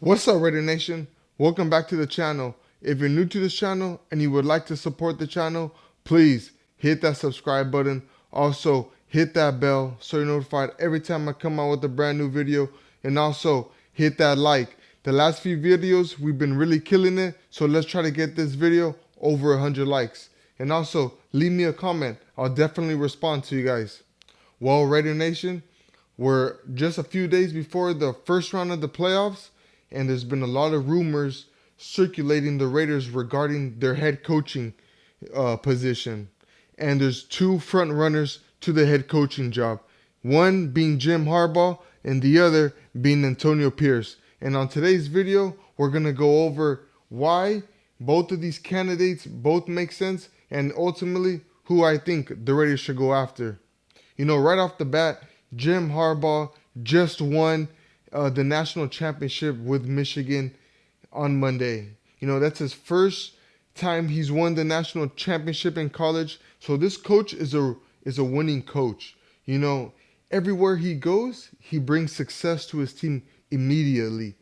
What's up, Raider Nation? Welcome back to the channel. If you're new to this channel and you would like to support the channel, please hit that subscribe button. Also, hit that bell so you're notified every time I come out with a brand new video. And also, hit that like. The last few videos, we've been really killing it. So let's try to get this video over 100 likes. And also, leave me a comment. I'll definitely respond to you guys. Well, Raider Nation, we're just a few days before the first round of the playoffs, and there's been a lot of rumors circulating the Raiders regarding their head coaching position. And there's two front runners to the head coaching job, one being Jim Harbaugh and the other being Antonio Pierce. And on today's video, we're going to go over why both of these candidates both make sense and ultimately who I think the Raiders should go after. You know, right off the bat, Jim Harbaugh just won the national championship with Michigan on Monday. You know, that's his first time he's won the national championship in college. So this coach is a winning coach. You know, everywhere he goes, he brings success to his team immediately.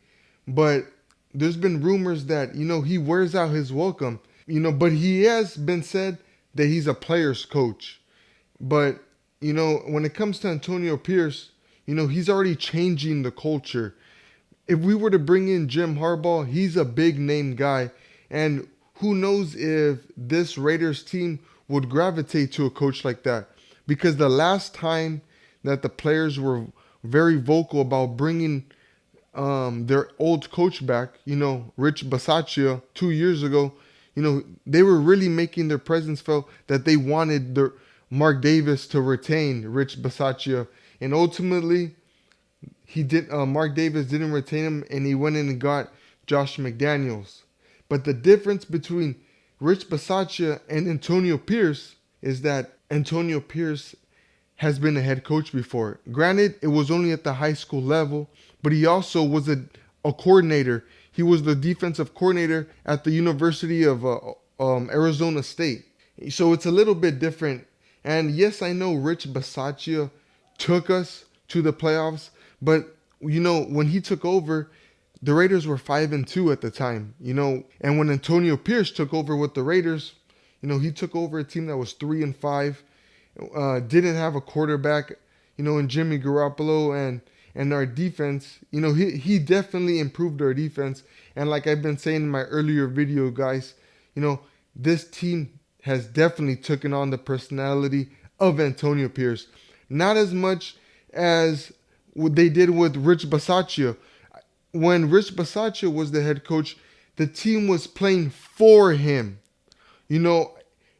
But there's been rumors that, you know, he wears out his welcome. You know, but he has been said that he's a player's coach. But, you know, when it comes to Antonio Pierce, you know, he's already changing the culture. If we were to bring in Jim Harbaugh, he's a big name guy. And who knows if this Raiders team would gravitate to a coach like that. Because the last time that the players were very vocal about bringing their old coach back, you know, Rich Bisaccia, 2 years ago, you know, they were really making their presence felt that they wanted their Mark Davis to retain Rich Bisaccia. And ultimately, Mark Davis didn't retain him, and he went in and got Josh McDaniels. But the difference between Rich Bisaccia and Antonio Pierce is that Antonio Pierce has been a head coach before. Granted, it was only at the high school level, but he also was a coordinator. He was the defensive coordinator at the University of Arizona State. So it's a little bit different. And yes, I know Rich Bisaccia took us to the playoffs, but you know, when he took over, the Raiders were 5-2 at the time, you know, and when Antonio Pierce took over with the Raiders, you know, he took over a team that was 3-5, didn't have a quarterback, you know, in Jimmy Garoppolo, and our defense, you know, he definitely improved our defense. And like I've been saying in my earlier video, guys, you know, this team has definitely taken on the personality of Antonio Pierce. Not as much as what they did with Rich Bisaccia. When Rich Bisaccia was the head coach, the team was playing for him. You know,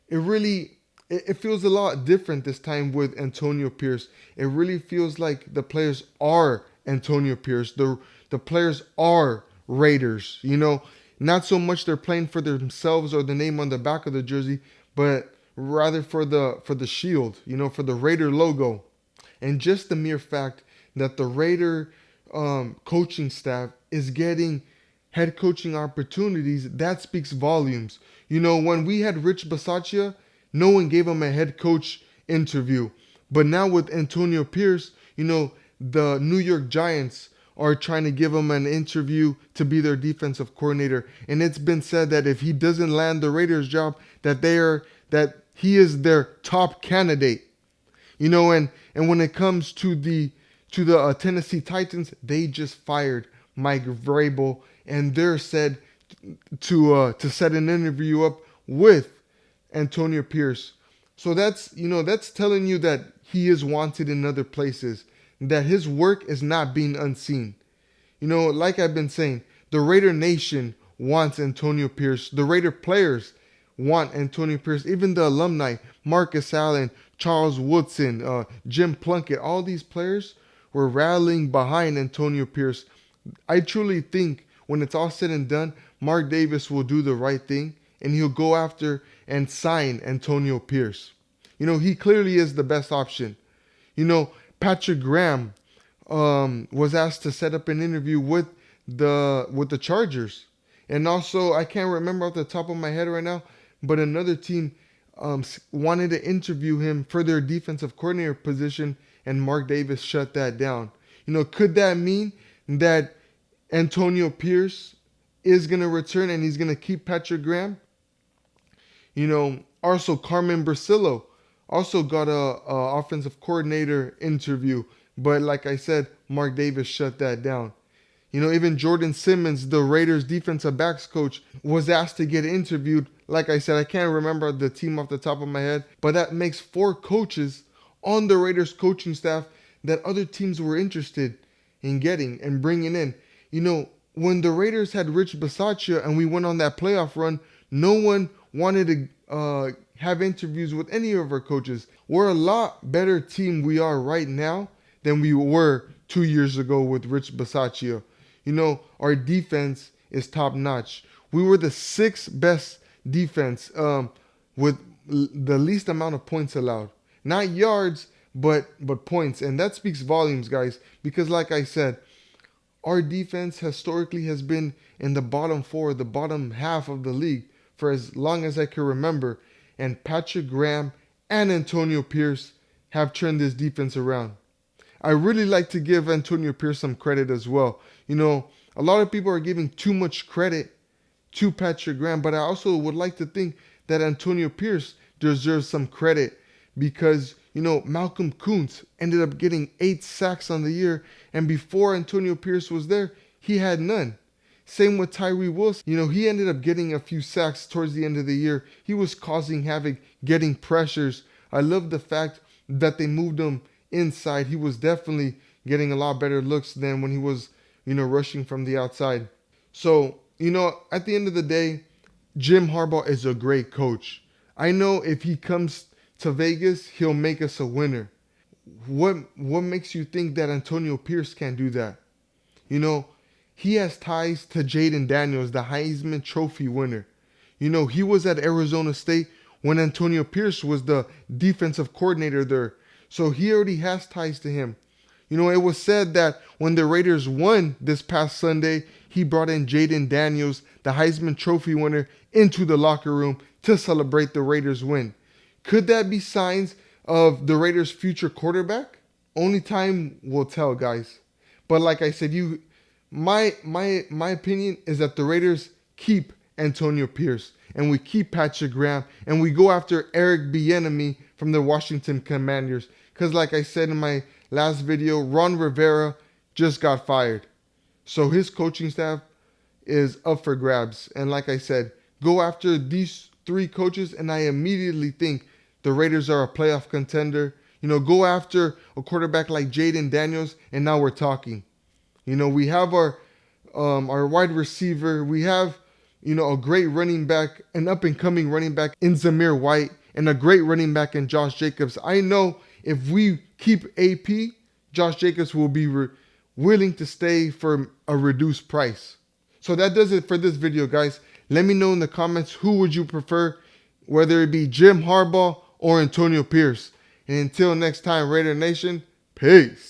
it feels a lot different this time with Antonio Pierce. It really feels like the players are Antonio Pierce. The players are Raiders. You know, not so much they're playing for themselves or the name on the back of the jersey, but rather for the shield, you know, for the Raider logo. And just the mere fact that the Raider coaching staff is getting head coaching opportunities, that speaks volumes. You know, when we had Rich Bisaccia, no one gave him a head coach interview. But now with Antonio Pierce, you know, the New York Giants are trying to give him an interview to be their defensive coordinator. And it's been said that if he doesn't land the Raiders job, that he is their top candidate. You know, and when it comes to the Tennessee Titans, they just fired Mike Vrabel, and they're said to set an interview up with Antonio Pierce. So that's, you know, that's telling you that he is wanted in other places, that his work is not being unseen. You know, like I've been saying, the Raider Nation wants Antonio Pierce. The Raider players want Antonio Pierce. Even the alumni, Marcus Allen, Charles Woodson, Jim Plunkett, all these players were rallying behind Antonio Pierce. I truly think when it's all said and done, Mark Davis will do the right thing and he'll go after and sign Antonio Pierce. You know, he clearly is the best option. You know, Patrick Graham was asked to set up an interview with the Chargers. And also, I can't remember off the top of my head right now, but another team wanted to interview him for their defensive coordinator position, and Mark Davis shut that down. You know, could that mean that Antonio Pierce is going to return and he's going to keep Patrick Graham. Also Carmen Brasillo also got a offensive coordinator interview, but like I said, Mark Davis shut that down. Even Jordan Simmons, the Raiders defensive backs coach, was asked to get interviewed. Like I said, I can't remember the team off the top of my head, but that makes 4 coaches on the Raiders coaching staff that other teams were interested in getting and bringing in. When the Raiders had Rich Bisaccia and we went on that playoff run, no one wanted to have interviews with any of our coaches. We're a lot better team we are right now than we were 2 years ago with Rich Bisaccia. Our defense is top notch. We were the 6th best defense with the least amount of points allowed. Not yards, but points. And that speaks volumes, guys, because like I said, our defense historically has been in the bottom 4, the bottom half of the league for as long as I can remember. And Patrick Graham and Antonio Pierce have turned this defense around. I really like to give Antonio Pierce some credit as well. A lot of people are giving too much credit to Patrick Graham, but I also would like to think that Antonio Pierce deserves some credit because, Malcolm Kuntz ended up getting 8 sacks on the year, and before Antonio Pierce was there, he had none. Same with Tyree Wilson. He ended up getting a few sacks towards the end of the year. He was causing havoc, getting pressures. I love the fact that they moved him inside. He was definitely getting a lot better looks than when he was, rushing from the outside. So, at the end of the day, Jim Harbaugh is a great coach. I know if he comes to Vegas, he'll make us a winner. What makes you think that Antonio Pierce can't do that? He has ties to Jaden Daniels, the Heisman Trophy winner. He was at Arizona State when Antonio Pierce was the defensive coordinator there. So he already has ties to him. It was said that when the Raiders won this past Sunday, he brought in Jaden Daniels, the Heisman Trophy winner, into the locker room to celebrate the Raiders' win. Could that be signs of the Raiders' future quarterback? Only time will tell, guys. But like I said, my opinion is that the Raiders keep Antonio Pierce and we keep Patrick Graham and we go after Eric Bieniemy from the Washington Commanders. Because like I said in my last video, Ron Rivera just got fired. So his coaching staff is up for grabs. And like I said, go after these 3 coaches and I immediately think the Raiders are a playoff contender. Go after a quarterback like Jaden Daniels and now we're talking. We have our wide receiver. We have, a great running back, an up-and-coming running back in Zamir White, and a great running back in Josh Jacobs. I know if we keep AP, Josh Jacobs will be willing to stay for a reduced price. So that does it for this video, guys. Let me know in the comments who would you prefer, whether it be Jim Harbaugh or Antonio Pierce. And until next time, Raider Nation, peace.